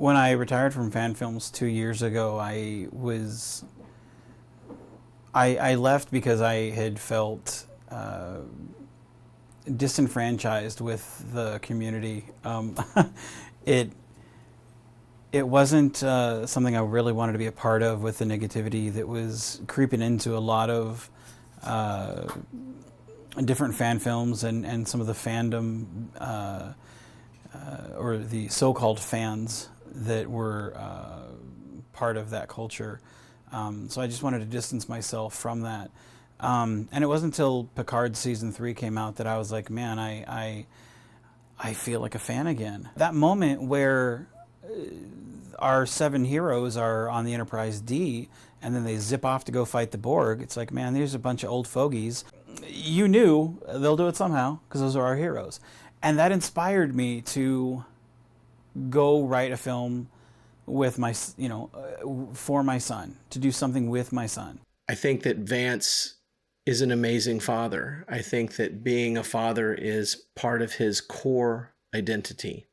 When I retired from fan films 2 years ago, I left because I had felt disenfranchised with the community. It it wasn't something I really wanted to be a part of, with the negativity that was creeping into a lot of different fan films and some of the fandom or the so-called fans that were part of that culture. So I just wanted to distance myself from that. And it wasn't until Picard Season 3 came out that I was like, man, I feel like a fan again. That moment where our 7 heroes are on the Enterprise D and then they zip off to go fight the Borg, it's like, man, there's a bunch of old fogies. You knew they'll do it somehow because those are our heroes. And that inspired me to go write a film with my, for my son, to do something with my son. I think that Vance is an amazing father. I think that being a father is part of his core identity,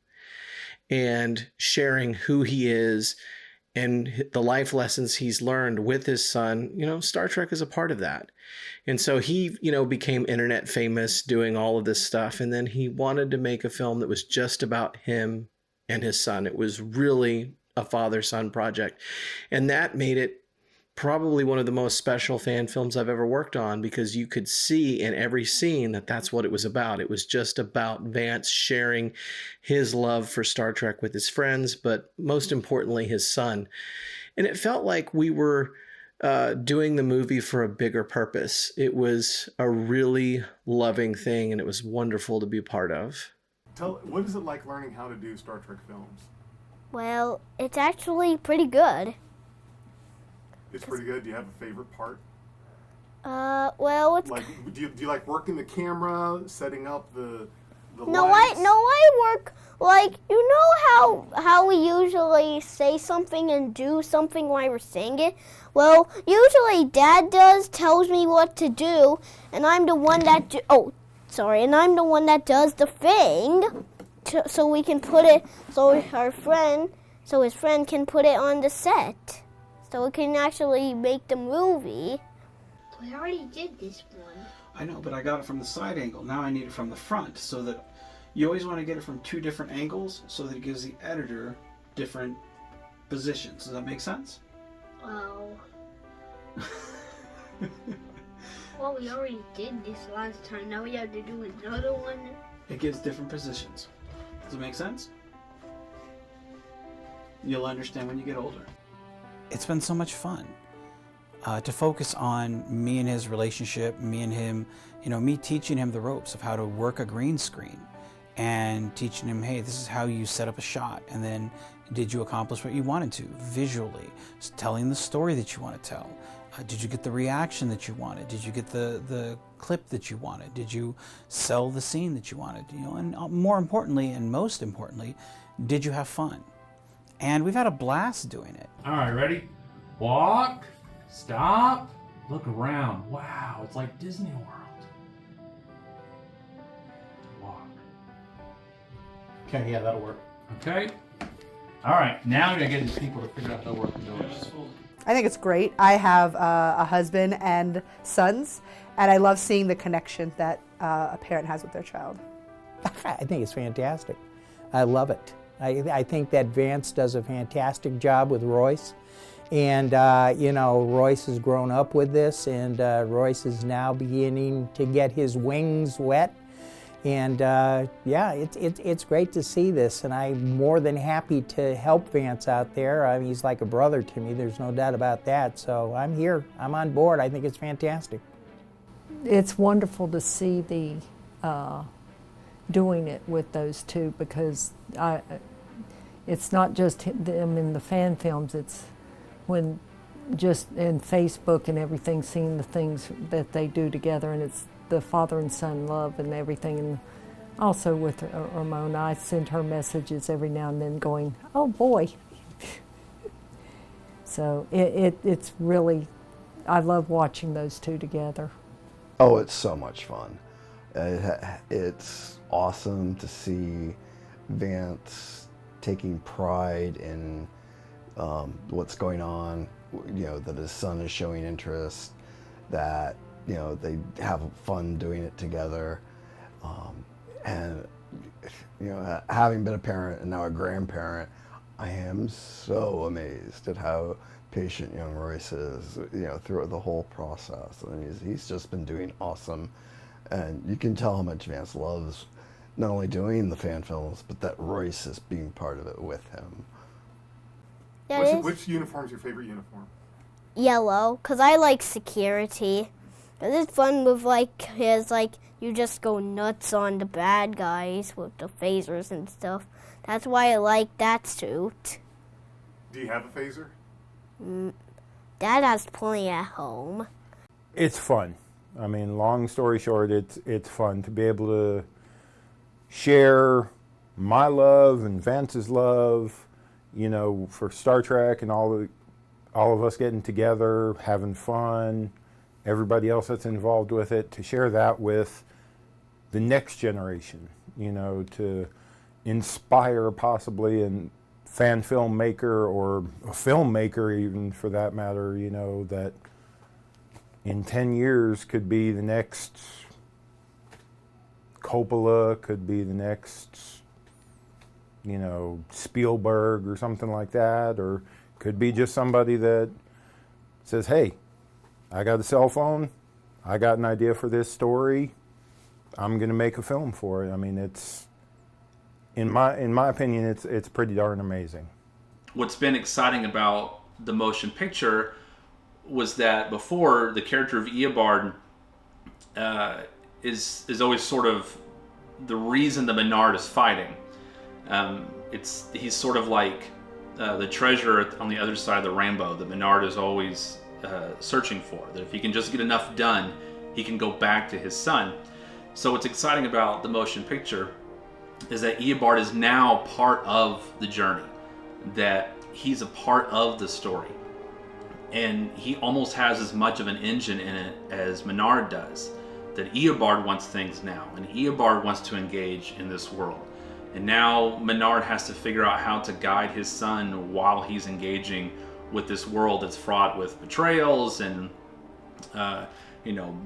and sharing who he is and the life lessons he's learned with his son, Star Trek is a part of that. And so he, became internet famous doing all of this stuff. And then he wanted to make a film that was just about him and his son. It was really a father-son project. And that made it probably one of the most special fan films I've ever worked on, because you could see in every scene that that's what it was about. It was just about Vance sharing his love for Star Trek with his friends, but most importantly, his son. And it felt like we were doing the movie for a bigger purpose. It was a really loving thing, and it was wonderful to be a part of. What is it like learning how to do Star Trek films? Well, it's actually pretty good. It's pretty good. Do you have a favorite part? Well, it's like. Do you like working the camera, setting up the no, lights? I work like, how we usually say something and do something while we're saying it. Well, usually Dad tells me what to do, and I'm the one that and I'm the one that does the thing, so we can put it so his friend can put it on the set. So we can actually make the movie. We already did this one. I know, but I got it from the side angle. Now I need it from the front, so that you always want to get it from 2 different angles so that it gives the editor different positions. Does that make sense? Oh. Well, we already did this last time. Now we have to do another one. It gives different positions. Does it make sense? You'll understand when you get older. It's been so much fun to focus on me and his relationship, me and him, me teaching him the ropes of how to work a green screen and teaching him, hey, this is how you set up a shot. And then did you accomplish what you wanted to visually? Just telling the story that you want to tell. Did you get the reaction that you wanted? Did you get the clip that you wanted? Did you sell the scene that you wanted? And more importantly, and most importantly, did you have fun? And we've had a blast doing it. All right, ready? Walk, stop, look around. Wow, it's like Disney World. Walk. Okay, yeah, that'll work. Okay. All right, now we gotta get these people to figure out how to work the doors. I think it's great. I have a husband and sons, and I love seeing the connection that a parent has with their child. I think it's fantastic. I love it. I think that Vance does a fantastic job with Royce. And, Royce has grown up with this, and Royce is now beginning to get his wings wet. And, it's great to see this, and I'm more than happy to help Vance out there. I mean, he's like a brother to me, there's no doubt about that. So I'm here, I'm on board. I think it's fantastic. It's wonderful to see the doing it with those two, because it's not just them in the fan films, it's when just in Facebook and everything, seeing the things that they do together, and it's the father and son love and everything. And also with Ramona, I send her messages every now and then going, oh boy. So it's really, I love watching those two together. Oh, it's so much fun. It's awesome to see Vance taking pride in what's going on, that his son is showing interest, that, they have fun doing it together. And, having been a parent and now a grandparent, I am so amazed at how patient young Royce is, through the whole process. And he's just been doing awesome. And you can tell how much Vance loves not only doing the fan films, but that Royce is being part of it with him. Which uniform's your favorite uniform? Yellow, because I like security. It's fun with, you just go nuts on the bad guys with the phasers and stuff. That's why I like that suit. Do you have a phaser? Dad has plenty at home. It's fun. I mean, long story short, it's fun to be able to share my love and Vance's love, for Star Trek, and all of us getting together, having fun, everybody else that's involved with it, to share that with the next generation, to inspire possibly a fan filmmaker, or a filmmaker even for that matter, that in 10 years could be the next Coppola, could be the next, Spielberg or something like that, or could be just somebody that says, hey, I got a cell phone, I got an idea for this story, I'm going to make a film for it. I mean, it's, in my opinion, it's pretty darn amazing. What's been exciting about the motion picture was that before, the character of Eobard is always sort of the reason the Menard is fighting. He's sort of like the treasure on the other side of the rainbow that Menard is always searching for. That if he can just get enough done, he can go back to his son. So what's exciting about the motion picture is that Eobard is now part of the journey, that he's a part of the story. And he almost has as much of an engine in it as Menard does. That Eobard wants things now, and Eobard wants to engage in this world. And now Menard has to figure out how to guide his son while he's engaging with this world that's fraught with betrayals and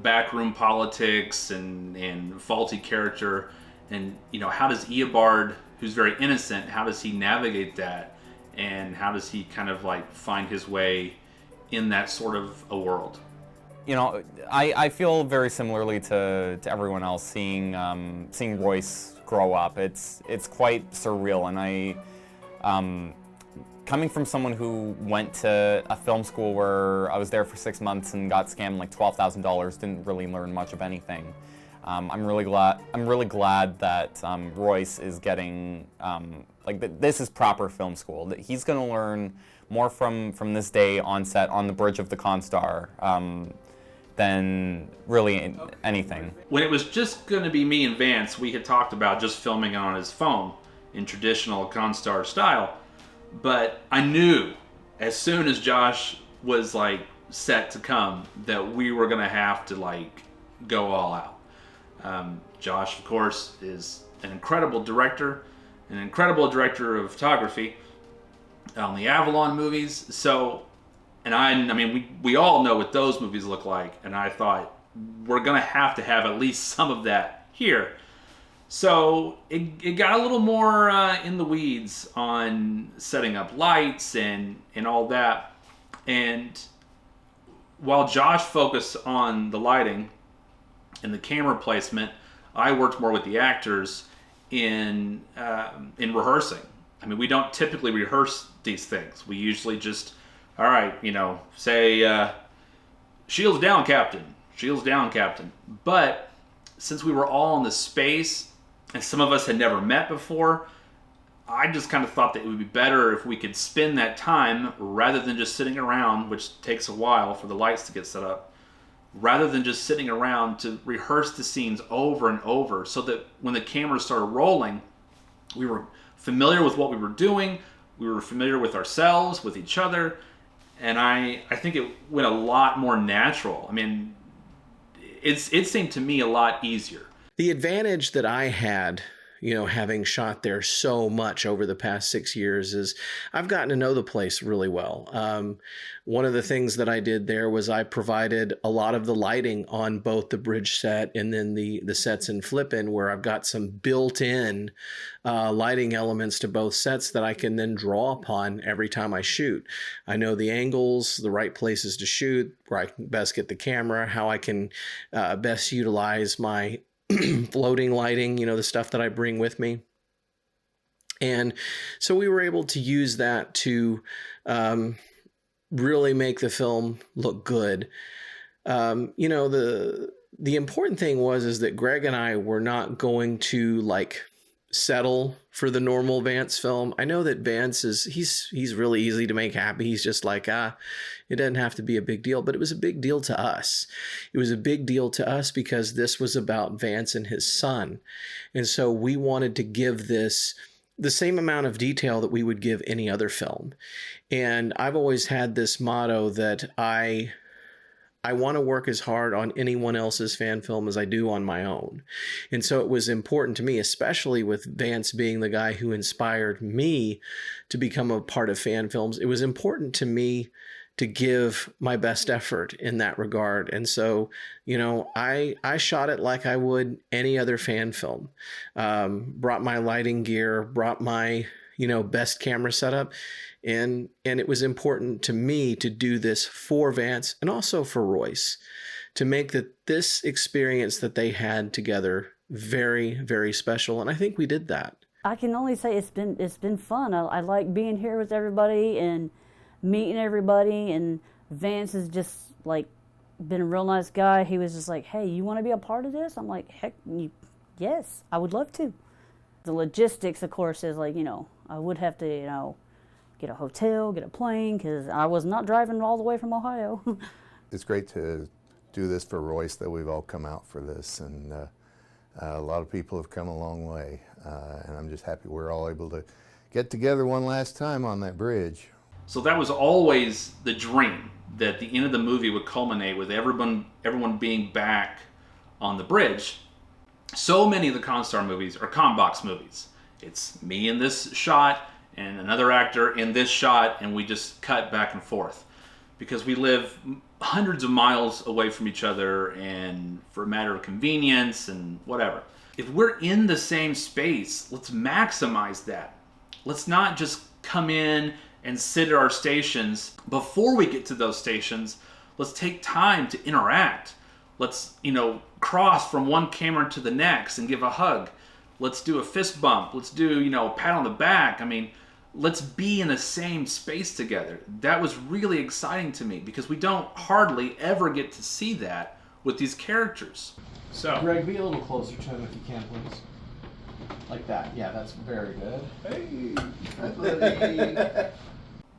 backroom politics and faulty character. And how does Eobard, who's very innocent, how does he navigate that, and how does he kind of find his way in that sort of a world? I feel very similarly to everyone else, seeing Royce grow up. It's quite surreal, and I coming from someone who went to a film school where I was there for 6 months and got scammed like $12,000, didn't really learn much of anything. I'm really glad that Royce is getting this is proper film school. That he's going to learn more from this day on set on the bridge of the Constar than really anything. When it was just going to be me and Vance, we had talked about just filming on his phone in traditional Constar style. But I knew as soon as Josh was set to come that we were going to have to go all out. Josh, of course, is an incredible director of photography on the Avalon movies. So, we all know what those movies look like, and I thought we're gonna have at least some of that here. So it got a little more in the weeds on setting up lights and all that. And while Josh focused on the lighting and the camera placement, I worked more with the actors in rehearsing. We don't typically rehearse these things. We usually just, all right, say, shields down, Captain. But since we were all in the space and some of us had never met before, I just kind of thought that it would be better if we could spend that time rather than just sitting around, which takes a while for the lights to get set up, rather than just sitting around to rehearse the scenes over and over, so that when the cameras started rolling, we were familiar with what we were doing, we were familiar with ourselves, with each other, and I think it went a lot more natural. It seemed to me a lot easier. The advantage that I had, having shot there so much over the past 6 years, is I've gotten to know the place really well. One of the things that I did there was I provided a lot of the lighting on both the bridge set and then the sets in Flippin', where I've got some built-in lighting elements to both sets that I can then draw upon every time I shoot. I know the angles, the right places to shoot, where I can best get the camera, how I can best utilize my floating lighting, the stuff that I bring with me. And so we were able to use that to really make the film look good. The important thing is that Greg and I were not going to settle for the normal Vance film. I know that Vance he's really easy to make happy. He's just like, it doesn't have to be a big deal, but it was a big deal to us. It was a big deal to us because this was about Vance and his son. And so we wanted to give this the same amount of detail that we would give any other film. And I've always had this motto that I want to work as hard on anyone else's fan film as I do on my own. And so it was important to me, especially with Vance being the guy who inspired me to become a part of fan films. It was important to me to give my best effort in that regard. And so, I shot it like I would any other fan film. Brought my lighting gear, brought my, best camera setup. And it was important to me to do this for Vance and also for Royce, to make this experience that they had together very, very special. And I think we did that. I can only say it's been fun. I like being here with everybody and meeting everybody. And Vance has just been a real nice guy. He was just like, hey, you want to be a part of this? I'm like, heck, yes, I would love to. The logistics, of course, is I would have to, get a hotel, get a plane, because I was not driving all the way from Ohio. It's great to do this for Royce, that we've all come out for this, and a lot of people have come a long way, and I'm just happy we're all able to get together one last time on that bridge. So that was always the dream, that the end of the movie would culminate with everyone being back on the bridge. So many of the Constar movies are Combox movies. It's me in this shot and another actor in this shot, and we just cut back and forth because we live hundreds of miles away from each other, and for a matter of convenience and whatever. If we're in the same space, let's maximize that. Let's not just come in and sit at our stations. Before we get to those stations, let's take time to interact. Let's, cross from one camera to the next and give a hug. Let's do a fist bump. Let's do, a pat on the back. Let's be in the same space together. That was really exciting to me because we don't hardly ever get to see that with these characters. So, Greg, be a little closer to him if you can, please. Like that. Yeah, that's very good. Hey,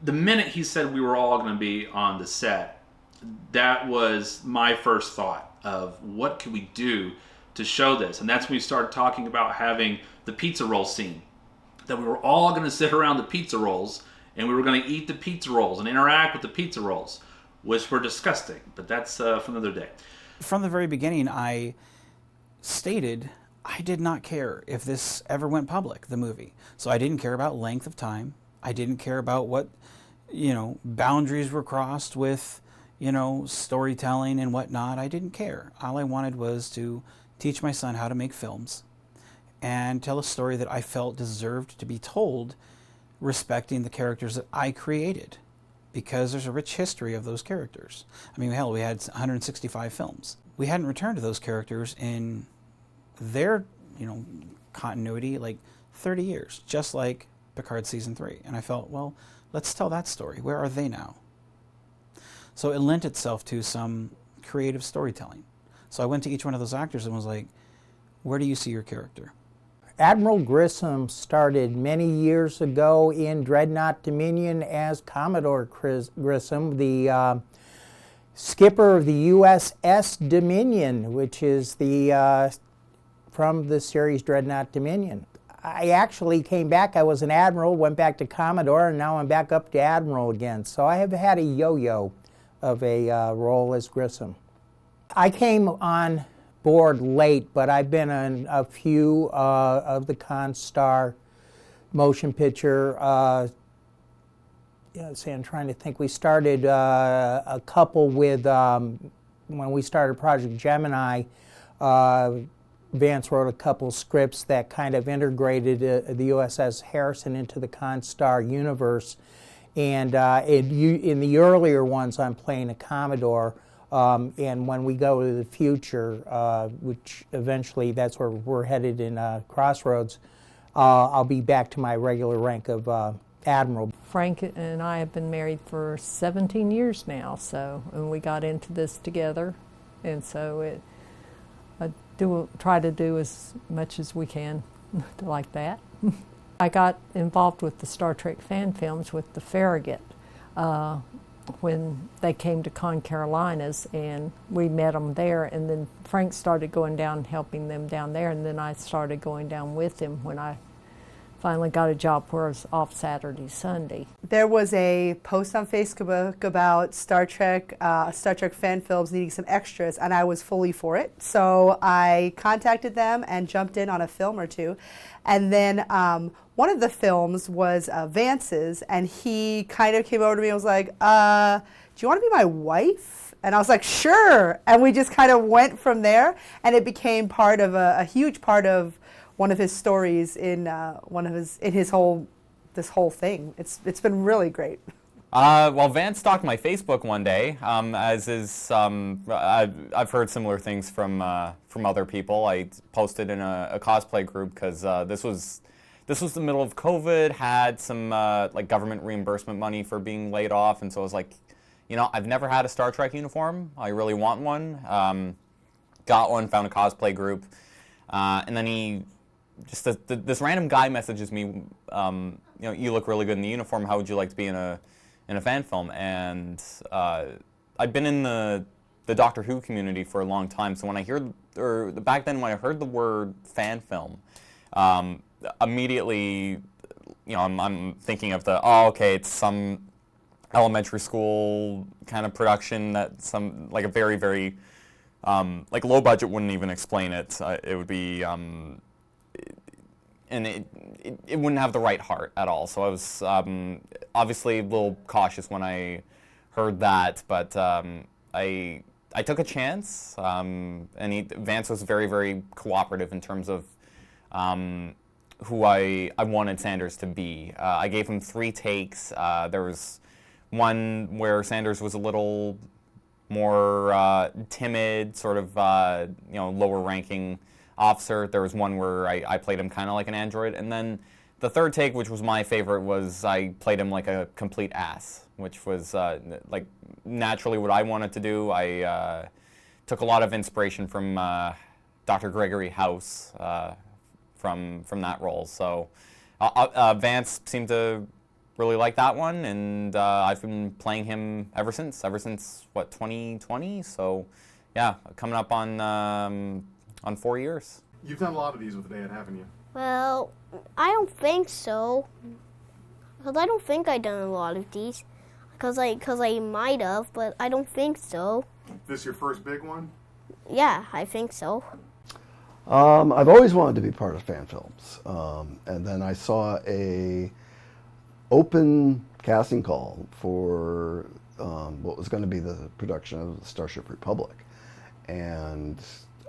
the minute he said we were all going to be on the set, that was my first thought of what could we do to show this. And that's when we started talking about having the pizza roll scene. That we were all going to sit around the pizza rolls and we were going to eat the pizza rolls and interact with the pizza rolls, which were disgusting. But that's for another day. From the very beginning, I stated I did not care if this ever went public, the movie. So I didn't care about length of time. I didn't care about what, boundaries were crossed with, storytelling and whatnot. I didn't care. All I wanted was to teach my son how to make films and tell a story that I felt deserved to be told, respecting the characters that I created, because there's a rich history of those characters. Hell, we had 165 films. We hadn't returned to those characters in their, continuity, 30 years, just like Picard Season 3. And I felt, well, let's tell that story. Where are they now? So it lent itself to some creative storytelling. So I went to each one of those actors and was like, where do you see your character? Admiral Grissom started many years ago in Dreadnought Dominion as Commodore Grissom, the skipper of the USS Dominion, which is from the series Dreadnought Dominion. I actually came back. I was an admiral, went back to Commodore, and now I'm back up to admiral again. So I have had a yo-yo of a role as Grissom. I came on board late, but I've been on a few of the Constar motion picture. See, I'm trying to think. We started a couple with, when we started Project Gemini, Vance wrote a couple scripts that kind of integrated the USS Harrison into the Constar universe. And in the earlier ones, I'm playing a Commodore. And when we go to the future, which eventually that's where we're headed in Crossroads, I'll be back to my regular rank of Admiral. Frank and I have been married for 17 years now, so and we got into this together, and so try to do as much as we can like that. I got involved with the Star Trek fan films with the Farragut when they came to Con Carolinas, and we met them there, and then Frank started going down helping them down there, and then I started going down with him when I finally got a job where I was off Saturday, Sunday. There was a post on Facebook about Star Trek fan films needing some extras, and I was fully for it. So I contacted them and jumped in on a film or two. And then one of the films was Vance's, and he kind of came over to me and was like, do you want to be my wife? And I was like, sure. And we just kind of went from there, and it became part of a huge part of one of his stories in this whole thing. It's been really great. Well, Vance stalked my Facebook one day, as is I've heard similar things from other people. I posted in a cosplay group because this was the middle of COVID. Had some like government reimbursement money for being laid off, and so I was like, I've never had a Star Trek uniform. I really want one. Got one. Found a cosplay group, and then he. Just this random guy messages me, you look really good in the uniform. How would you like to be in a fan film? And I'd been in the Doctor Who community for a long time. So when I back then when I heard the word fan film, immediately, I'm thinking of it's some elementary school kind of production that like a very, very like low budget wouldn't even explain it. It would be. And it wouldn't have the right heart at all. So I was obviously a little cautious when I heard that, but I took a chance, and Vance was very, very cooperative in terms of who I wanted Sanders to be. I gave him 3 takes. There was one where Sanders was a little more timid, sort of lower ranking officer. There was one where I played him kind of like an android, and then the third take, which was my favorite, was I played him like a complete ass, which was like naturally what I wanted to do. I took a lot of inspiration from Dr. Gregory House from that role. So Vance seemed to really like that one, and I've been playing him ever since what, 2020? So yeah, coming up on 4 years. You've done a lot of these with Dad, haven't you? Well, I don't think so. Because I don't think I've done a lot of these. Because I might have, but I don't think so. This your first big one? Yeah, I think so. I've always wanted to be part of fan films. And then I saw a open casting call for what was going to be the production of Starship Republic. And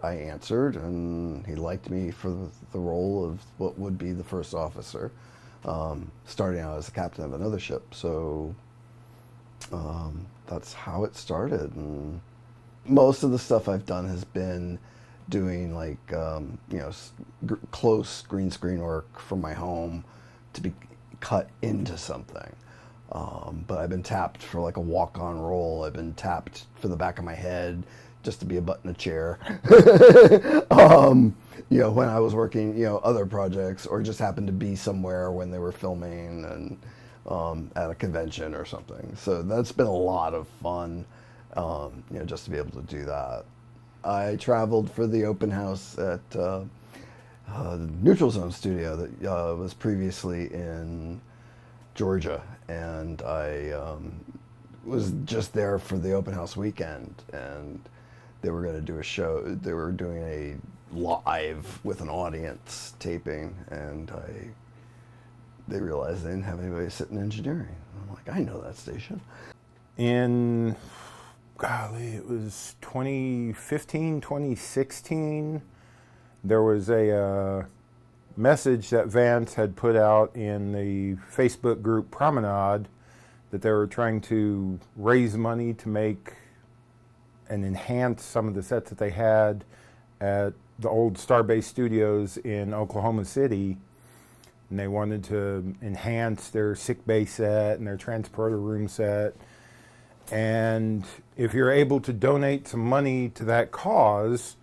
I answered, and he liked me for the role of what would be the first officer, starting out as the captain of another ship. So that's how it started. And most of the stuff I've done has been doing like close green screen work from my home to be cut into something. But I've been tapped for like a walk-on role. I've been tapped for the back of my head just to be a butt in a chair. When I was working, other projects, or just happened to be somewhere when they were filming and at a convention or something. So that's been a lot of fun, just to be able to do that. I traveled for the open house at the Neutral Zone studio that was previously in Georgia, and I was just there for the open house weekend, and they were going to do a show. They were doing a live with an audience taping, and they realized they didn't have anybody sitting engineering. I'm like, I know that station. In, golly, it was 2015, 2016, there was a message that Vance had put out in the Facebook group Promenade that they were trying to raise money to make and enhance some of the sets that they had at the old Starbase Studios in Oklahoma City. And they wanted to enhance their sick bay set and their transporter room set. And if you're able to donate some money to that cause,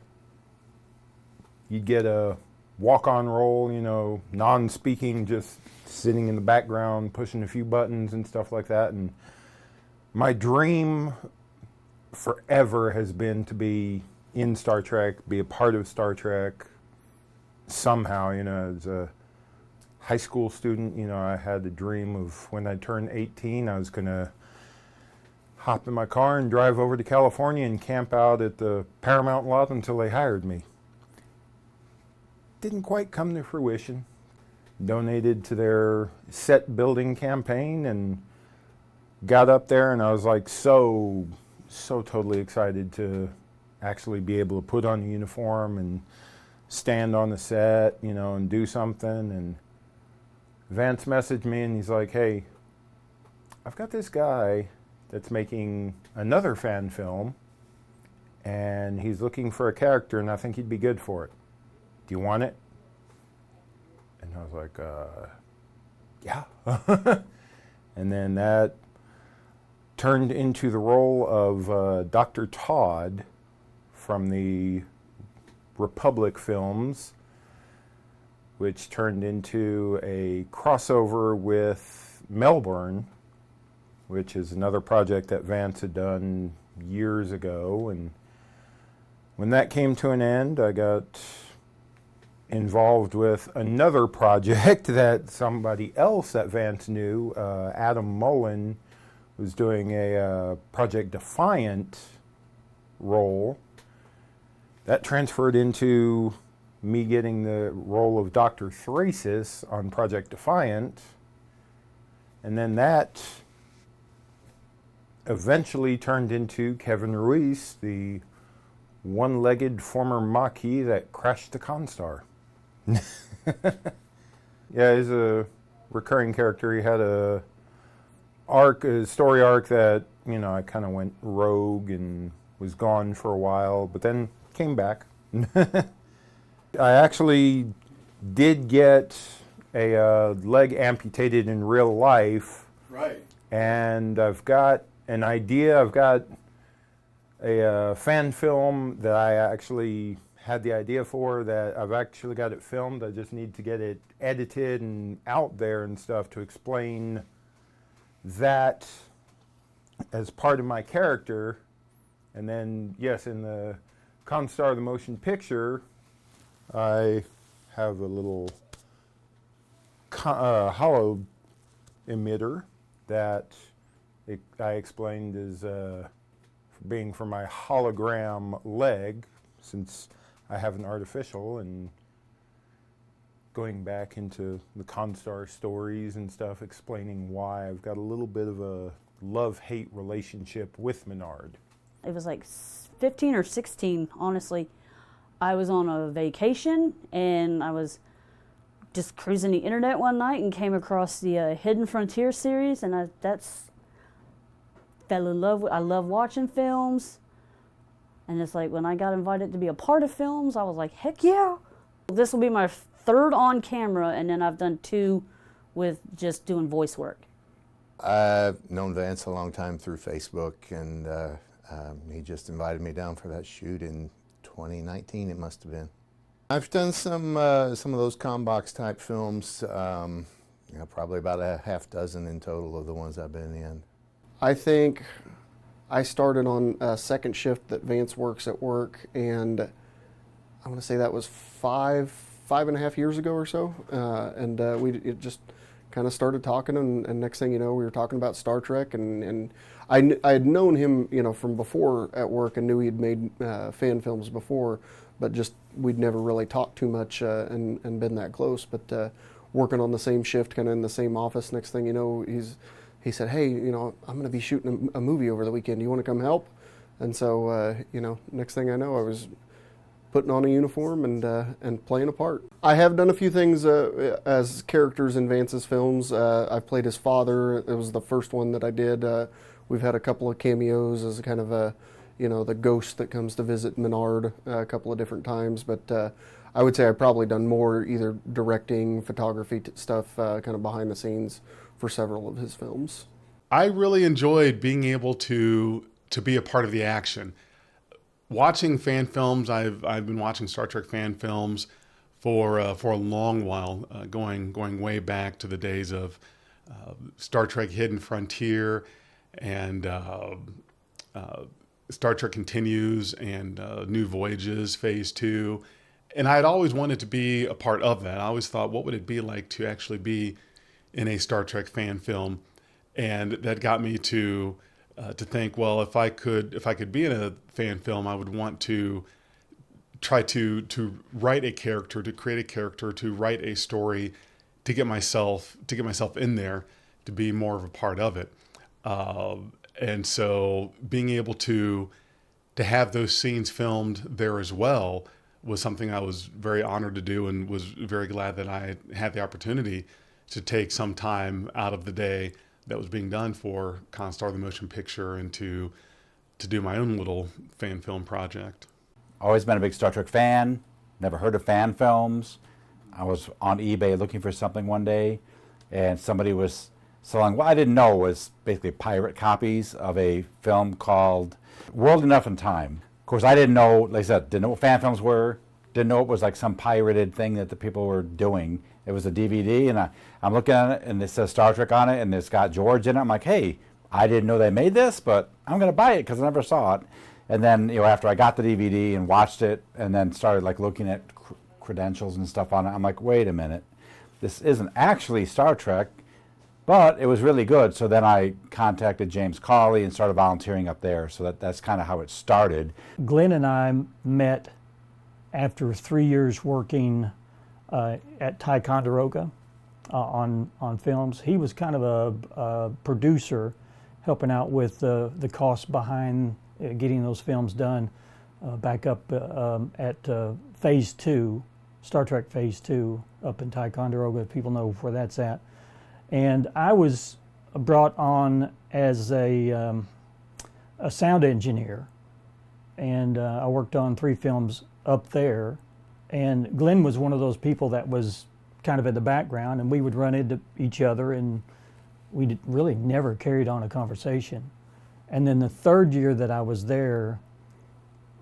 you'd get a walk-on role, you know, non-speaking, just sitting in the background, pushing a few buttons and stuff like that. And my dream forever has been to be in Star Trek, be a part of Star Trek somehow. You know, as a high school student, you know, I had the dream of when I turned 18, I was going to hop in my car and drive over to California and camp out at the Paramount lot until they hired me. Didn't quite come to fruition. Donated to their set building campaign and got up there, and I was like so totally excited to actually be able to put on a uniform and stand on the set, you know, and do something. And Vance messaged me and he's like, hey, I've got this guy that's making another fan film and he's looking for a character and I think he'd be good for it. Do you want it? And I was like, yeah. And then that turned into the role of Dr. Todd from the Republic films, which turned into a crossover with Melbourne, which is another project that Vance had done years ago. And when that came to an end, I got involved with another project that somebody else that Vance knew, Adam Mullen, was doing a Project Defiant role. That transferred into me getting the role of Dr. Thrasis on Project Defiant. And then that eventually turned into Kevin Ruiz, the one-legged former Maquis that crashed the Constar. Yeah, he's a recurring character. He had a story arc that, you know, I kind of went rogue and was gone for a while, but then came back. I actually did get a leg amputated in real life. Right. And I've got an idea. I've got a fan film that I actually had the idea for, that I've actually got it filmed. I just need to get it edited and out there and stuff to explain that as part of my character. And then, yes, in the Constar, the motion picture, I have a little hollow emitter that I explained as being for my hologram leg, since I have an artificial, and going back into the Constar stories and stuff, explaining why I've got a little bit of a love-hate relationship with Menard. It was like 15 or 16, honestly. I was on a vacation and I was just cruising the internet one night and came across the Hidden Frontier series, and I fell in love with. I love watching films, and it's like when I got invited to be a part of films, I was like, heck yeah! This will be my third on camera, and then I've done 2 with just doing voice work. I've known Vance a long time through Facebook, and he just invited me down for that shoot in 2019, it must have been. I've done some of those Combox type films, you know, probably about a half dozen in total of the ones I've been in. I think I started on a second shift that Vance works at work, and I want to say that was five and a half years ago or so, and it just kind of started talking, and next thing you know, we were talking about Star Trek, and I had known him, from before at work, and knew he'd made fan films before, but just we'd never really talked too much and been that close. But working on the same shift, kind of in the same office, next thing you know, he said, hey, I'm going to be shooting a movie over the weekend. Do you want to come help? And so, next thing I know, I was putting on a uniform and playing a part. I have done a few things as characters in Vance's films. I played his father. It was the first one that I did. We've had a couple of cameos as kind of the ghost that comes to visit Menard a couple of different times. But I would say I've probably done more either directing, photography stuff, kind of behind the scenes for several of his films. I really enjoyed being able to be a part of the action. Watching fan films, I've been watching Star Trek fan films for a long while, going way back to the days of Star Trek Hidden Frontier and Star Trek Continues and New Voyages Phase 2. And I had always wanted to be a part of that. I always thought, what would it be like to actually be in a Star Trek fan film? And that got me to think, well, if I could be in a fan film, I would want to try to write a character, to create a character, to write a story, to get myself in there, to be more of a part of it. And so being able to have those scenes filmed there as well was something I was very honored to do, and was very glad that I had the opportunity to take some time out of the day that was being done for Constar the motion picture and to do my own little fan film project. Always been a big Star Trek fan, never heard of fan films. I was on eBay looking for something one day, and somebody was selling what I didn't know was basically pirate copies of a film called World Enough in Time. Of course, I didn't know, like I said, didn't know what fan films were, didn't know it was like some pirated thing that the people were doing. It was a DVD, and I'm looking at it, and it says Star Trek on it, and it's got George in it. I'm like, hey, I didn't know they made this, but I'm going to buy it because I never saw it. And then, after I got the DVD and watched it, and then started like looking at credentials and stuff on it, I'm like, wait a minute, this isn't actually Star Trek, but it was really good. So then I contacted James Cawley and started volunteering up there. So that's kind of how it started. Glenn and I met after 3 years working at Ticonderoga on films. He was kind of a producer, helping out with the costs behind getting those films done back up at Phase 2, Star Trek Phase 2 up in Ticonderoga, if people know where that's at. And I was brought on as a sound engineer, and I worked on 3 films up there. And Glenn was one of those people that was kind of in the background, and we would run into each other, and we really never carried on a conversation. And then the 3rd year that I was there,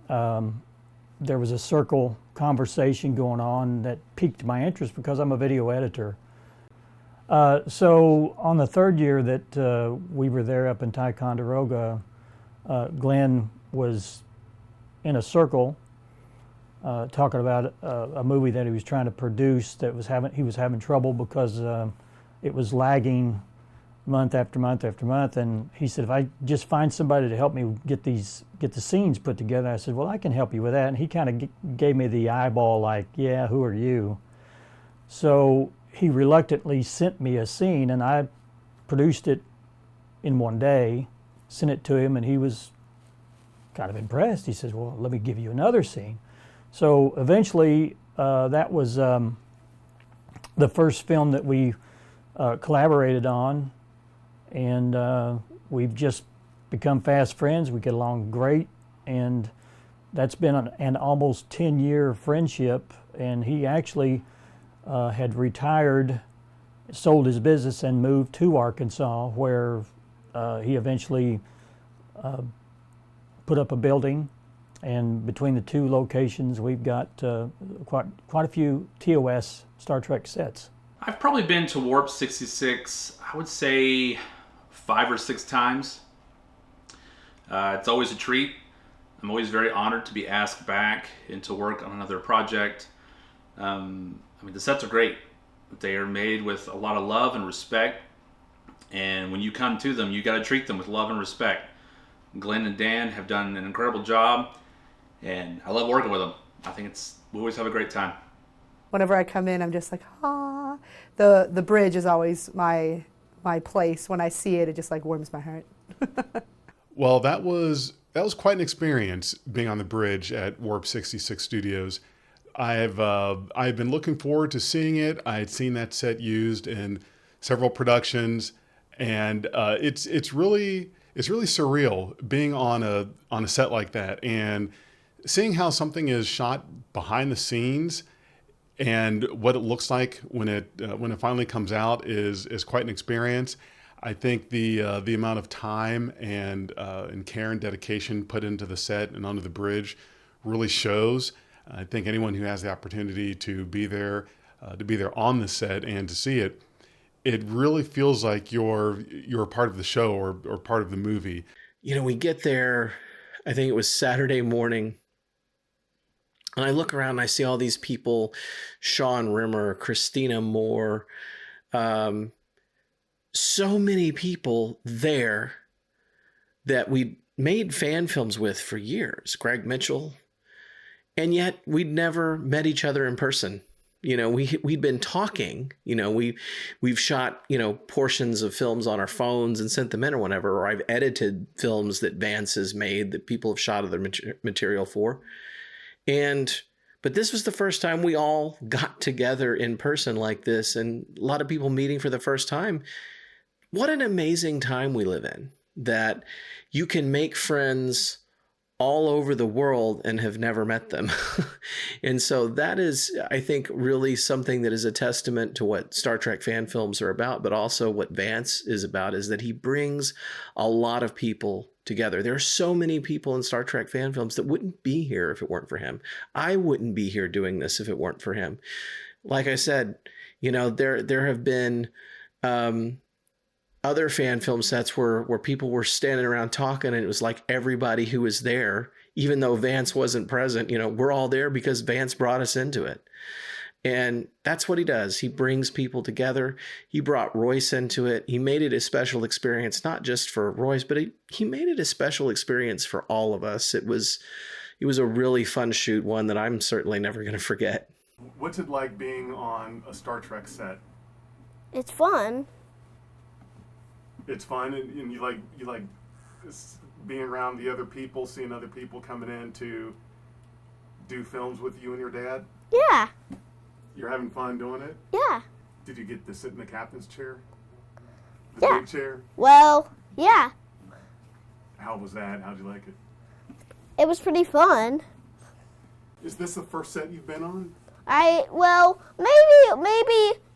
there was a circle conversation going on that piqued my interest because I'm a video editor. So on the 3rd year that we were there up in Ticonderoga, Glenn was in a circle talking about a movie that he was trying to produce that he was having trouble because it was lagging month after month after month. And he said, if I just find somebody to help me get the scenes put together, I said, well, I can help you with that. And he kind of gave me the eyeball like, yeah, who are you? So he reluctantly sent me a scene, and I produced it in one day, sent it to him, and he was kind of impressed. He says, well, let me give you another scene. So eventually, that was the first film that we collaborated on, and we've just become fast friends. We get along great, and that's been an almost 10-year friendship. And he actually had retired, sold his business, and moved to Arkansas, where he eventually put up a building. And between the 2 locations, we've got quite a few TOS Star Trek sets. I've probably been to Warp 66, I would say 5 or 6 times. It's always a treat. I'm always very honored to be asked back and to work on another project. The sets are great. They are made with a lot of love and respect. And when you come to them, you got to treat them with love and respect. Glenn and Dan have done an incredible job, and I love working with them. I think we always have a great time. Whenever I come in, I'm just like, ah. The bridge is always my place. When I see it, it just like warms my heart. Well, that was quite an experience being on the bridge at Warp 66 Studios. I've been looking forward to seeing it. I had seen that set used in several productions, and it's really surreal being on a set like that and seeing how something is shot behind the scenes and what it looks like when it finally comes out is quite an experience. I think the amount of time and care and dedication put into the set and onto the bridge really shows. I think anyone who has the opportunity to be there on the set and to see it, it really feels like you're a part of the show or part of the movie. You know, we get there, I think it was Saturday morning, and I look around and I see all these people, Sean Rimmer, Christina Moore, so many people there that we made fan films with for years, Greg Mitchell, and yet we'd never met each other in person. You know, we'd been talking, you know, we've shot, you know, portions of films on our phones and sent them in or whatever, or I've edited films that Vance has made that people have shot other material for. But this was the first time we all got together in person like this, and a lot of people meeting for the first time. What an amazing time we live in, that you can make friends all over the world and have never met them. And so that is, I think, really something that is a testament to what Star Trek fan films are about, but also what Vance is about, is that he brings a lot of people together. There are so many people in Star Trek fan films that wouldn't be here if it weren't for him. I wouldn't be here doing this if it weren't for him. Like I said, you know, there have been other fan film sets where people were standing around talking, and it was like everybody who was there, even though Vance wasn't present, you know, we're all there because Vance brought us into it. And that's what he does. He brings people together. He brought Royce into it. He made it a special experience, not just for Royce, but he made it a special experience for all of us. It was a really fun shoot, one that I'm certainly never going to forget. What's it like being on a Star Trek set? It's fun. It's fun, and you like being around the other people, seeing other people coming in to do films with you and your dad? Yeah. You're having fun doing it? Yeah. Did you get to sit in the captain's chair? The big chair? Well, yeah. How was that? How'd you like it? It was pretty fun. Is this the first set you've been on? Maybe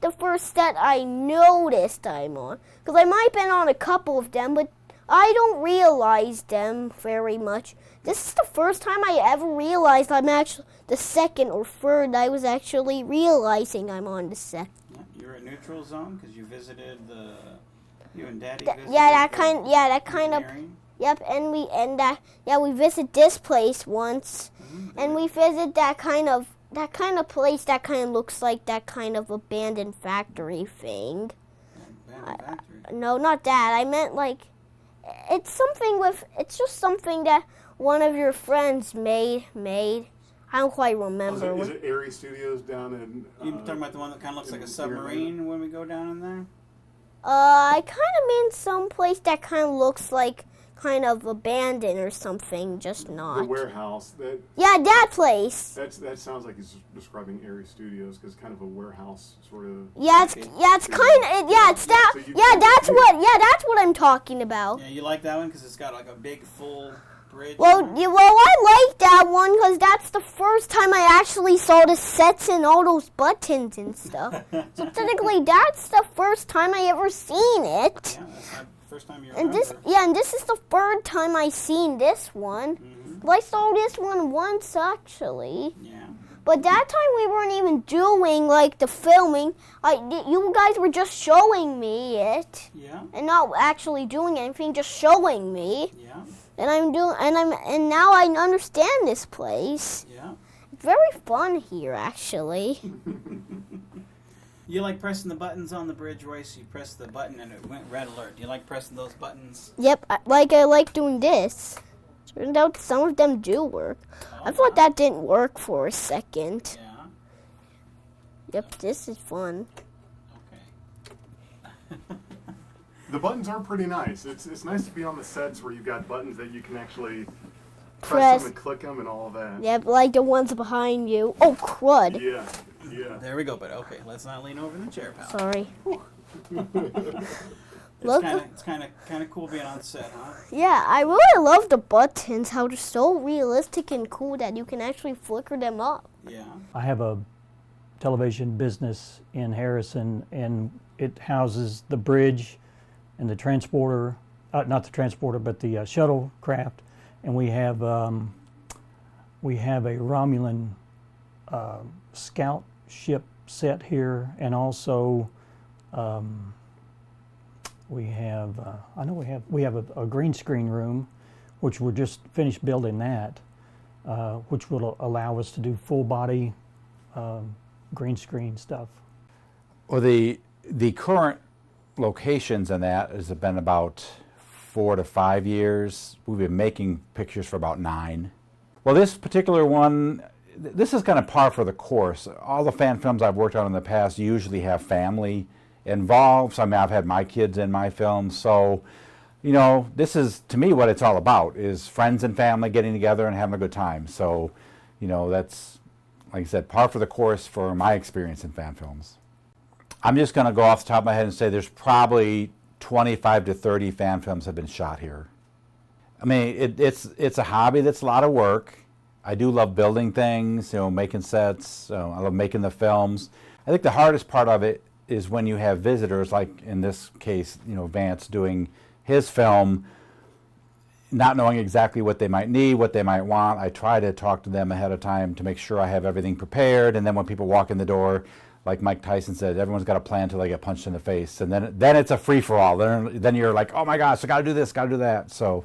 the first set I noticed I'm on, because I might have been on a couple of them, but I don't realize them very much. This is the first time I ever realized I'm actually the second or third I was actually realizing I'm on the set. Yeah, you're at neutral zone because you visited you and Daddy visited. That kind of. Yep, we visit this place once, and we visit that kind of place that kind of looks like that kind of abandoned factory thing. Abandoned factory? No, not that. I meant like, it's just something that one of your friends made. I don't quite remember. Is it Airy Studios down in... You talking about the one that kind of looks like a submarine when we go down in there? I kind of mean some place that kind of looks like kind of abandoned or something, just not. The warehouse. Yeah, that place. That sounds like he's describing Airy Studios, because kind of a warehouse sort of. That's what I'm talking about. Yeah, you like that one because it's got like a big full bridge. Well, I like that one because that's the first time I actually saw the sets and all those buttons and stuff. So technically, that's the first time I ever seen it. Yeah, that's the first time you remember. remember. And this is the third time I seen this one. Mm-hmm. I saw this one once actually. Yeah. But that time we weren't even doing like the filming. You guys were just showing me it. Yeah. And not actually doing anything, just showing me. Yeah. And now I understand this place. Yeah. It's very fun here, actually. You like pressing the buttons on the bridge, Royce? You press the button and it went red alert. Do you like pressing those buttons? Yep, I like doing this. Turned out some of them do work. I thought that didn't work for a second. Yeah. Yep, this is fun. The buttons are pretty nice. It's nice to be on the sets where you've got buttons that you can actually press Press. them and click them and all that. Yep, like the ones behind you. Oh, crud. Yeah, yeah. There we go, but okay, let's not lean over the chair, pal. Sorry. It's kind of cool being on set, huh? Yeah, I really love the buttons, how they're so realistic and cool that you can actually flicker them up. Yeah. I have a television business in Harrison, and it houses the bridge and the transporter, not the transporter, but the shuttlecraft, and we have a Romulan scout ship set here, and also we have a green screen room, which we're just finished building that, which will allow us to do full body green screen stuff. Well, the current locations in that has been about 4 to 5 years. We've been making pictures for about 9. Well, this particular one, this is kind of par for the course. All the fan films I've worked on in the past usually have family involved. So, I mean, I've had my kids in my films. So, you know, this is, to me, what it's all about, is friends and family getting together and having a good time. So, you know, that's, like I said, par for the course for my experience in fan films. I'm just going to go off the top of my head and say there's probably 25 to 30 fan films have been shot here. I mean, it's a hobby that's a lot of work. I do love building things, you know, making sets. I love making the films. I think the hardest part of it is when you have visitors, like in this case, you know, Vance doing his film, not knowing exactly what they might need, what they might want. I try to talk to them ahead of time to make sure I have everything prepared, and then when people walk in the door, like Mike Tyson said, everyone's got a plan until they get punched in the face, and then it's a free-for-all. Then you're like, oh my gosh, I got to do this, got to do that. So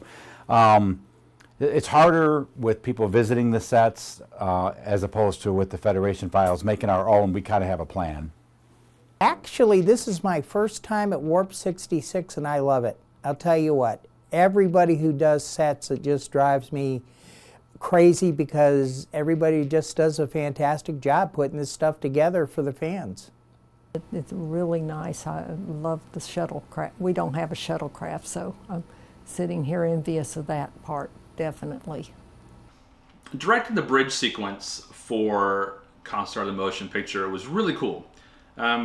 it's harder with people visiting the sets as opposed to with the Federation files. Making our own, we kind of have a plan. Actually, this is my first time at Warp 66, and I love it. I'll tell you what, everybody who does sets, it just drives me crazy because everybody just does a fantastic job putting this stuff together for the fans. It's really nice. I love the shuttlecraft. We don't have a shuttlecraft, so I'm sitting here envious of that part, definitely. Directing the bridge sequence for Constar the motion picture was really cool.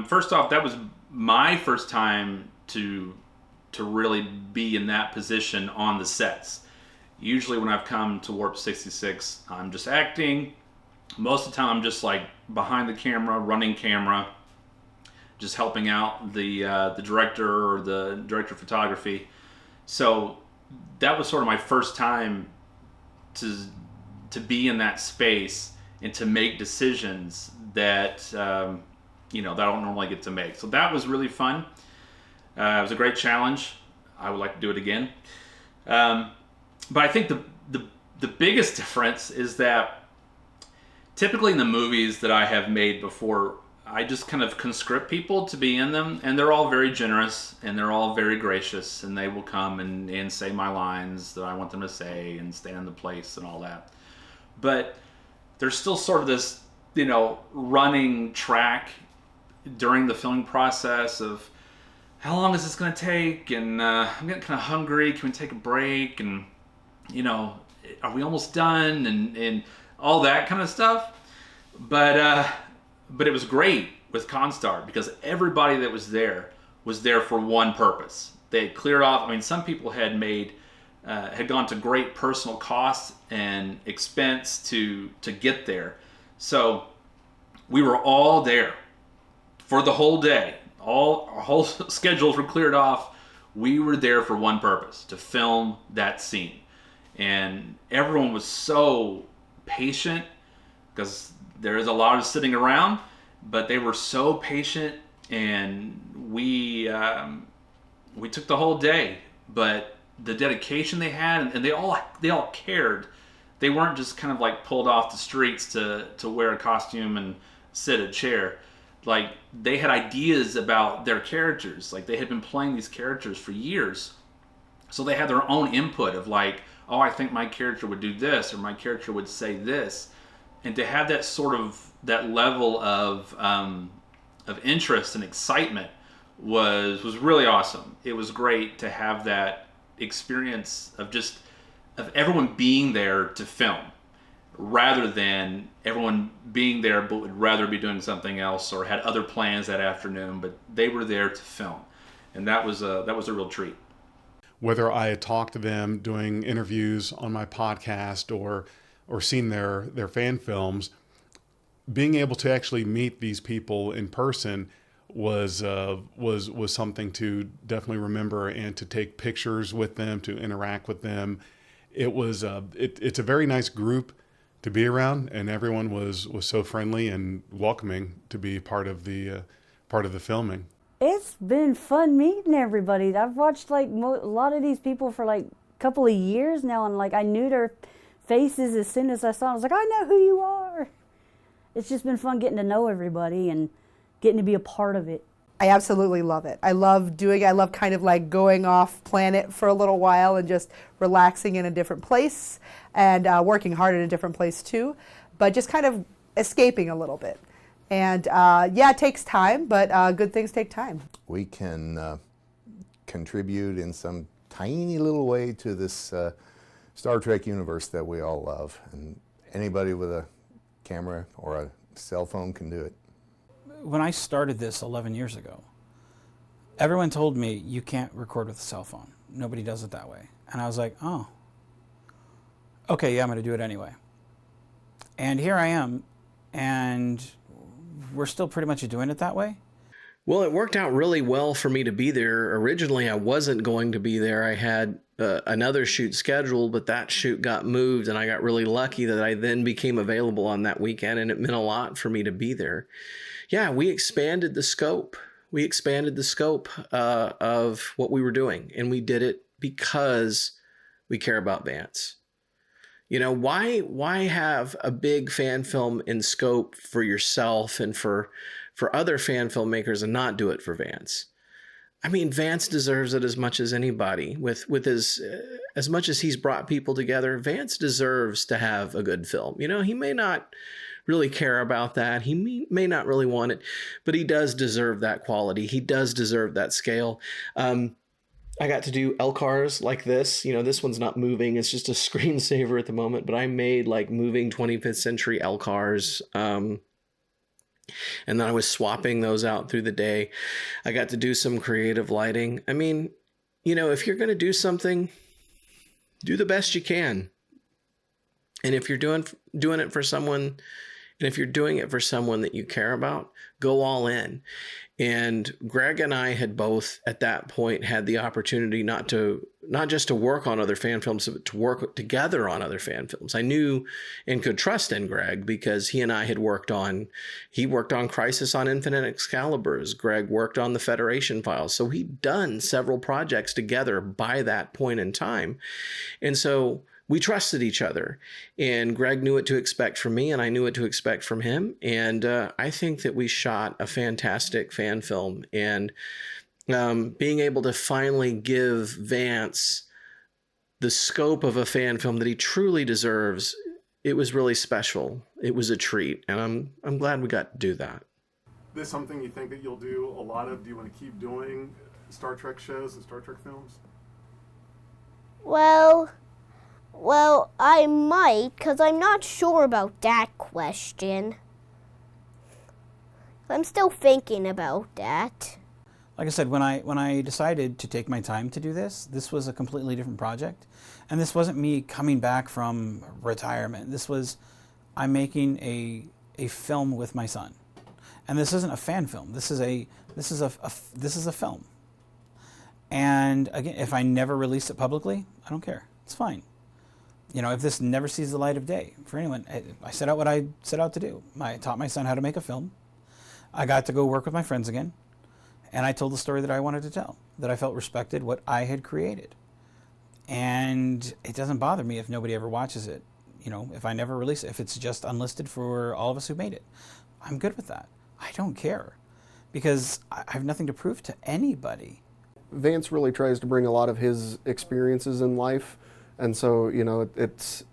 First off, that was my first time to really be in that position on the sets. Usually when I've come to Warp 66, I'm just acting. Most of the time I'm just like behind the camera, running camera, just helping out the director or the director of photography. So that was sort of my first time to be in that space and to make decisions that you know, that I don't normally get to make. So that was really fun. It was a great challenge. I would like to do it again. But I think the biggest difference is that typically in the movies that I have made before, I just kind of conscript people to be in them, and they're all very generous and they're all very gracious, and they will come and say my lines that I want them to say and stand in the place and all that. But there's still sort of this, you know, running track during the filming process of how long is this going to take, and I'm getting kind of hungry, can we take a break, and you know, are we almost done, and all that kind of stuff. But it was great with Constar because everybody that was there for one purpose. They had cleared off. I mean, some people had gone to great personal costs and expense to get there. So we were all there for the whole day. All our whole schedules were cleared off. We were there for one purpose, to film that scene. And everyone was so patient because there is a lot of sitting around, but they were so patient, and we took the whole day. But the dedication they had, and they all cared. They weren't just kind of like pulled off the streets to wear a costume and sit a chair. like they had ideas about their characters. Like they had been playing these characters for years. So they had their own input of like, oh, I think my character would do this, or my character would say this. And to have that sort of, that level of interest and excitement was really awesome. It was great to have that experience of just, of everyone being there to film, rather than everyone being there but would rather be doing something else or had other plans that afternoon, but they were there to film. And that was a real treat. Whether I had talked to them doing interviews on my podcast or seen their fan films, being able to actually meet these people in person was something to definitely remember, and to take pictures with them, to interact with them. It was it's a very nice group to be around, and everyone was so friendly and welcoming to be part of the filming. It's been fun meeting everybody. I've watched like a lot of these people for like a couple of years now, and like I knew their faces as soon as I saw them. I was like, I know who you are. It's just been fun getting to know everybody and getting to be a part of it. I absolutely love it. I love doing it. I love kind of like going off planet for a little while and just relaxing in a different place, and working hard in a different place too, but just kind of escaping a little bit. And yeah, it takes time, but good things take time. We can contribute in some tiny little way to this Star Trek universe that we all love. And anybody with a camera or a cell phone can do it. When I started this 11 years ago, everyone told me you can't record with a cell phone. Nobody does it that way. And I was like, oh, okay, yeah, I'm going to do it anyway. And here I am, and we're still pretty much doing it that way. Well, it worked out really well for me to be there. Originally, I wasn't going to be there. I had another shoot scheduled, but that shoot got moved, and I got really lucky that I then became available on that weekend, and it meant a lot for me to be there. Yeah, we expanded the scope. We expanded the scope of what we were doing, and we did it because we care about Vance. You know, why have a big fan film in scope for yourself and for other fan filmmakers and not do it for Vance? I mean, Vance deserves it as much as anybody. With his, as much as he's brought people together, Vance deserves to have a good film. You know, he may not really care about that. He may not really want it, but he does deserve that quality. He does deserve that scale. I got to do LCARs like this. You know, this one's not moving. It's just a screensaver at the moment, but I made like moving 25th century LCARs. And then I was swapping those out through the day. I got to do some creative lighting. I mean, you know, if you're going to do something, do the best you can. And if you're doing it for someone, and if you're doing it for someone that you care about, go all in. And Greg and I had both at that point had the opportunity not just to work on other fan films, but to work together on other fan films. I knew and could trust in Greg because he and I had worked on Crisis on Infinite Excaliburs. Greg worked on the Federation Files. So he'd done several projects together by that point in time. And so we trusted each other, and Greg knew what to expect from me, and I knew what to expect from him. And I think that we shot a fantastic fan film, and being able to finally give Vance the scope of a fan film that he truly deserves, it was really special. It was a treat, and I'm glad we got to do that. This something you think that you'll do a lot of? Do you want to keep doing Star Trek shows and Star Trek films? Well, I might, because I'm not sure about that question. I'm still thinking about that. Like I said, when I decided to take my time to do this was a completely different project. And this wasn't me coming back from retirement. This was, I'm making a film with my son. And this isn't a fan film. This is a film. And again, if I never release it publicly, I don't care. It's fine. You know, if this never sees the light of day for anyone, I set out what I set out to do. I taught my son how to make a film. I got to go work with my friends again. And I told the story that I wanted to tell, that I felt respected what I had created. And it doesn't bother me if nobody ever watches it. You know, if I never release it, if it's just unlisted for all of us who made it, I'm good with that. I don't care because I have nothing to prove to anybody. Vance really tries to bring a lot of his experiences in life, and so it's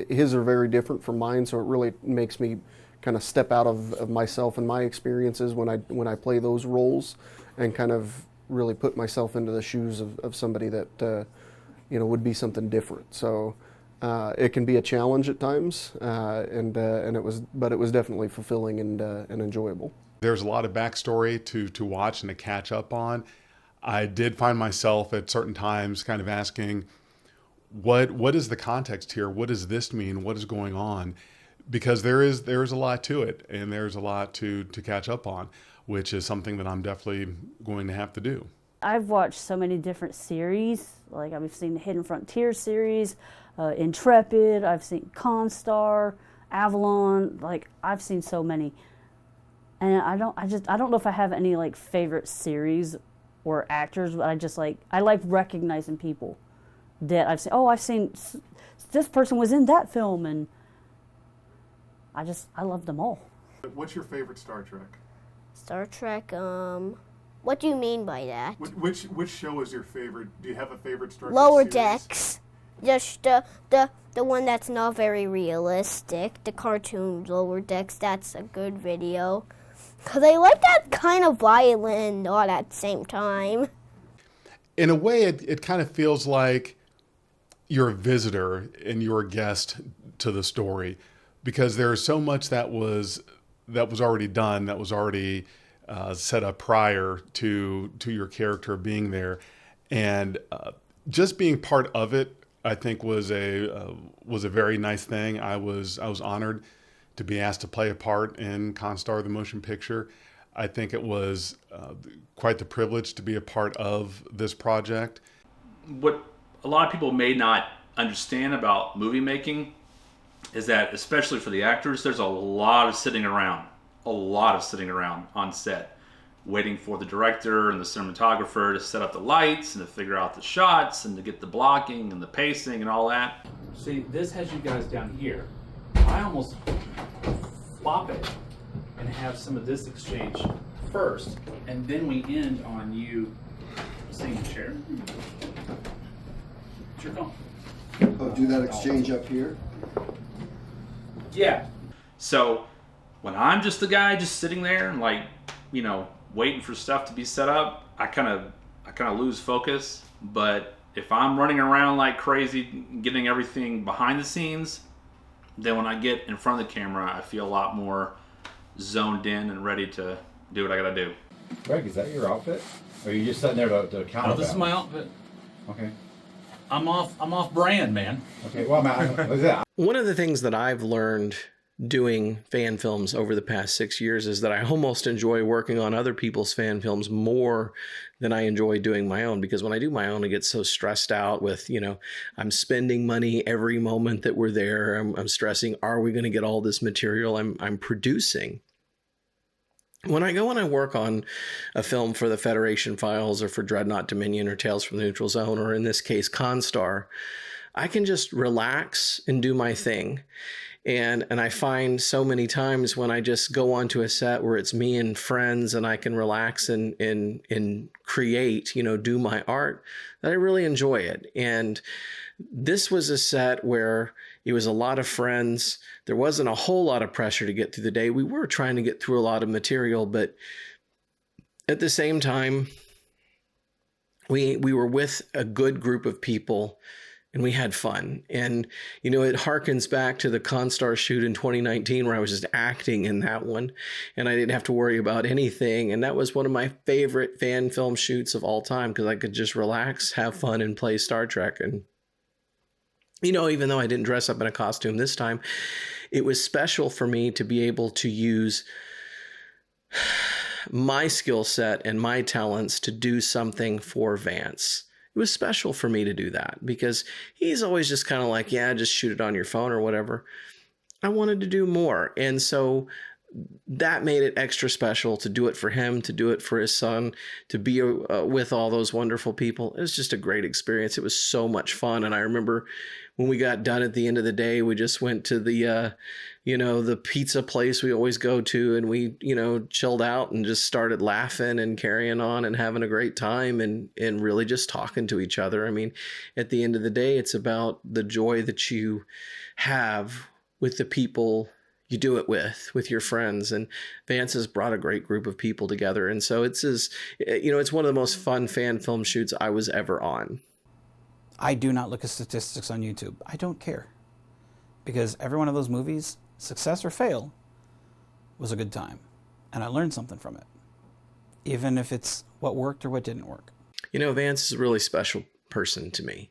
his are very different from mine. So it really makes me kind of step out of myself and my experiences when I play those roles, and kind of really put myself into the shoes of somebody that would be something different. So it can be a challenge at times, and it was definitely fulfilling and enjoyable. There's a lot of backstory to watch and to catch up on. I did find myself at certain times kind of asking, what is the context here? What does this mean? What is going on? Because there is a lot to it, and there's a lot to catch up on, which is something that I'm definitely going to have to do. I've watched so many different series. Like I've seen the Hidden Frontier series, Intrepid. I've seen Constar, Avalon. Like I've seen so many, and I don't know if I have any like favorite series or actors, but I like recognizing people that I've seen. Oh, I've seen this person was in that film, and I love them all. What's your favorite Star Trek? Star Trek, what do you mean by that? Which show is your favorite? Do you have a favorite Star Trek Lower series? Decks. Just the one that's not very realistic. The cartoon Lower Decks, that's a good video. Because I like that kind of violent and not at the same time. In a way, it kind of feels like you're a visitor and you're a guest to the story, because there's so much that was already done, that was already set up prior to your character being there, and just being part of it, I think was a very nice thing. I was honored to be asked to play a part in Constar, the motion picture. I think it was quite the privilege to be a part of this project. What a lot of people may not understand about movie making is that, especially for the actors, there's a lot of sitting around on set, waiting for the director and the cinematographer to set up the lights and to figure out the shots and to get the blocking and the pacing and all that. See, this has you guys down here. I almost flop it and have some of this exchange first, and then we end on you seeing the chair. It's your phone. Oh, do that exchange up here? Yeah. So when I'm just the guy just sitting there and waiting for stuff to be set up, I kind of lose focus. But if I'm running around like crazy, getting everything behind the scenes, then when I get in front of the camera, I feel a lot more zoned in and ready to do what I gotta do. Greg, is that your outfit? Or are you just sitting there to count? Oh, this is my outfit. Okay. I'm off brand, man. Okay, well, one of the things that I've learned doing fan films over the past 6 years is that I almost enjoy working on other people's fan films more than I enjoy doing my own, because when I do my own, I get so stressed out with, I'm spending money every moment that we're there. I'm stressing, are we going to get all this material I'm producing? When I go and I work on a film for the Federation Files or for Dreadnought Dominion or Tales from the Neutral Zone, or in this case, Constar, I can just relax and do my thing. And I find so many times when I just go onto a set where it's me and friends and I can relax and create, do my art, that I really enjoy it. And this was a set where it was a lot of friends. There wasn't a whole lot of pressure to get through the day. We were trying to get through a lot of material, but at the same time, we were with a good group of people and we had fun. And, it harkens back to the Constar shoot in 2019 where I was just acting in that one and I didn't have to worry about anything. And that was one of my favorite fan film shoots of all time, because I could just relax, have fun, and play Star Trek. And, even though I didn't dress up in a costume this time, it was special for me to be able to use my skill set and my talents to do something for Vance. It was special for me to do that because he's always just kind of like, yeah, just shoot it on your phone or whatever. I wanted to do more. And so that made it extra special to do it for him, to do it for his son, to be with all those wonderful people. It was just a great experience. It was so much fun. And I remember when we got done at the end of the day, we just went to the, the pizza place we always go to, and we, chilled out and just started laughing and carrying on and having a great time and really just talking to each other. I mean, at the end of the day, it's about the joy that you have with the people you do it with your friends. And Vance has brought a great group of people together. And so it's one of the most fun fan film shoots I was ever on. I do not look at statistics on YouTube. I don't care. Because every one of those movies, success or fail, was a good time. And I learned something from it. Even if it's what worked or what didn't work. Vance is a really special person to me.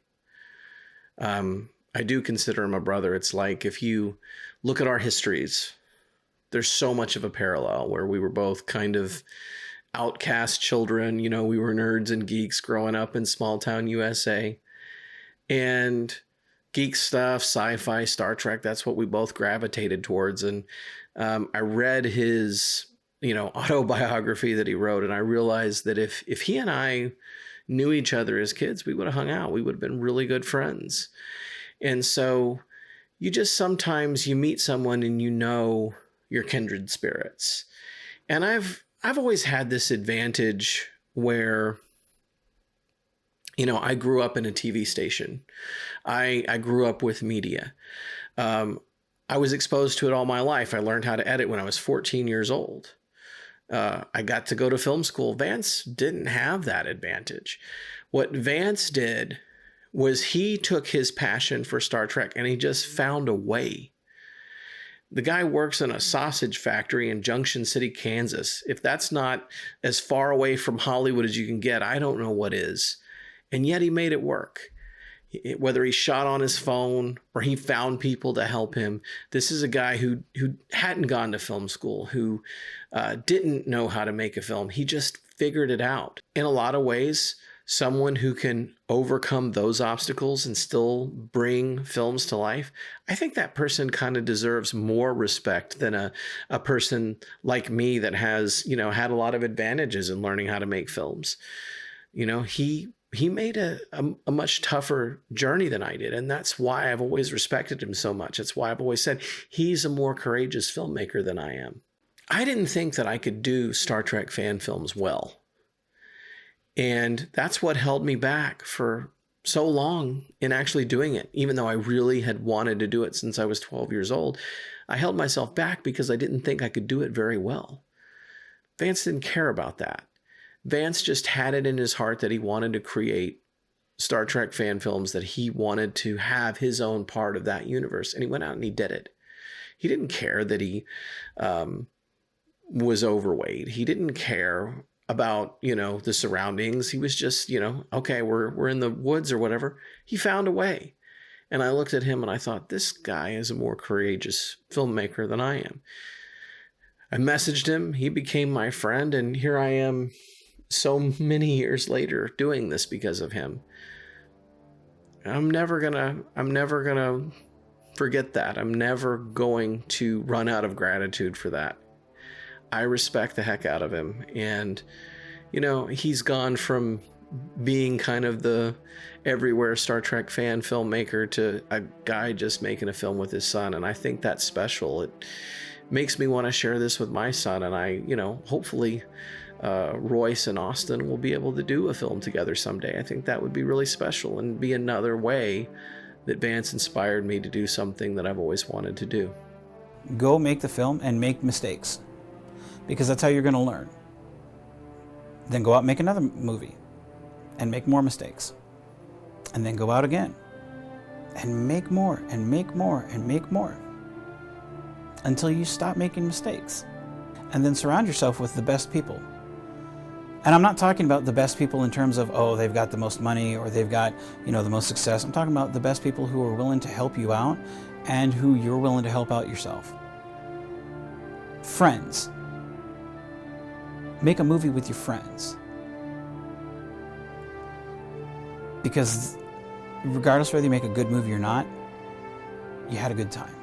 I do consider him a brother. It's like if you look at our histories, there's so much of a parallel where we were both kind of outcast children. We were nerds and geeks growing up in small town USA. And geek stuff, sci-fi, Star Trek, that's what we both gravitated towards. And I read his, autobiography that he wrote, and I realized that if he and I knew each other as kids, we would have hung out. We would have been really good friends. And so you just sometimes you meet someone and you're kindred spirits. And I've always had this advantage where, I grew up in a TV station. I grew up with media. I was exposed to it all my life. I learned how to edit when I was 14 years old. I got to go to film school. Vance didn't have that advantage. What Vance did was he took his passion for Star Trek and he just found a way. The guy works in a sausage factory in Junction City, Kansas. If that's not as far away from Hollywood as you can get, I don't know what is. And yet he made it work. Whether he shot on his phone or he found people to help him, this is a guy who hadn't gone to film school, who didn't know how to make a film. He just figured it out. In a lot of ways, someone who can overcome those obstacles and still bring films to life, I think that person kind of deserves more respect than a person like me that has, had a lot of advantages in learning how to make films. He made a much tougher journey than I did. And that's why I've always respected him so much. It's why I've always said he's a more courageous filmmaker than I am. I didn't think that I could do Star Trek fan films well. And that's what held me back for so long in actually doing it. Even though I really had wanted to do it since I was 12 years old, I held myself back because I didn't think I could do it very well. Vance didn't care about that. Vance just had it in his heart that he wanted to create Star Trek fan films, that he wanted to have his own part of that universe. And he went out and he did it. He didn't care that he was overweight. He didn't care about, the surroundings. He was just, okay, we're in the woods or whatever. He found a way. And I looked at him and I thought, this guy is a more courageous filmmaker than I am. I messaged him. He became my friend. And here I am so many years later doing this because of him. I'm never gonna forget that. I'm never going to run out of gratitude for that. I respect the heck out of him. And, he's gone from being kind of the everywhere Star Trek fan filmmaker to a guy just making a film with his son. And I think that's special. It makes me want to share this with my son. And I, hopefully Royce and Austin will be able to do a film together someday. I think that would be really special and be another way that Vance inspired me to do something that I've always wanted to do. Go make the film and make mistakes, because that's how you're going to learn. Then go out and make another movie and make more mistakes. And then go out again and make more and make more and make more until you stop making mistakes. And then surround yourself with the best people. And I'm not talking about the best people in terms of, oh, they've got the most money or they've got, the most success. I'm talking about the best people who are willing to help you out and who you're willing to help out yourself. Friends. Make a movie with your friends. Because regardless whether you make a good movie or not, you had a good time.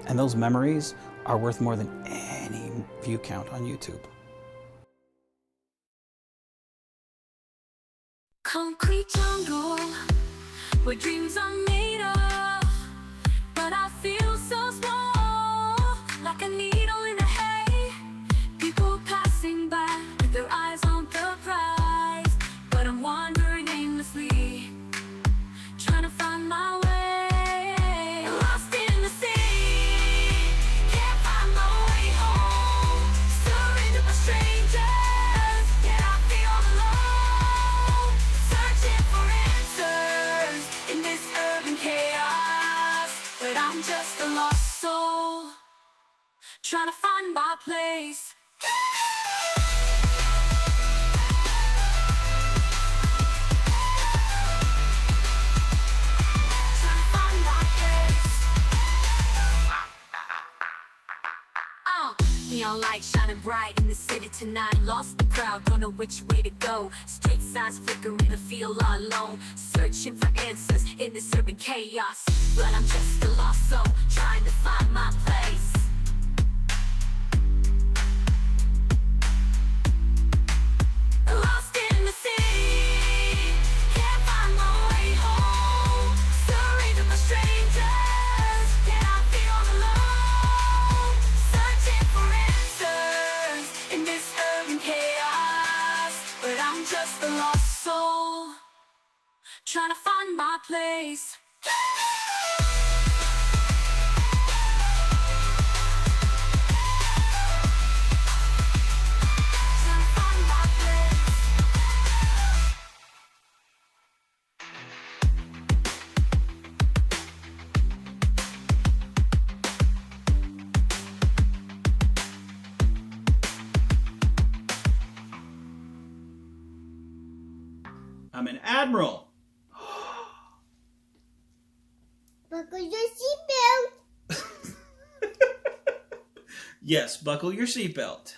And those memories are worth more than any view count on YouTube. Concrete jungle, where dreams are made of, but I feel so small, like a needle in a hay. People passing by with their eyes on the prize, but I'm wandering aimlessly, trying to find my way. Lost in the sea, can't find my way home. Surrounded by strangers, yet I feel alone. Searching for answers in this urban chaos, but I'm just a lost soul, trying to find my place. Neon light shining bright in the city tonight. Lost the crowd, don't know which way to go. Street signs flickering, I feel all alone. Searching for answers in this urban chaos, but I'm just a lost soul, trying to find my place. Lost in the sea, can't find my way home. Surrounded by strangers, yet I feel alone. Searching for answers in this urban chaos, but I'm just a lost soul, trying to find my place. I'm an admiral. Buckle your seatbelt. Yes, buckle your seatbelt.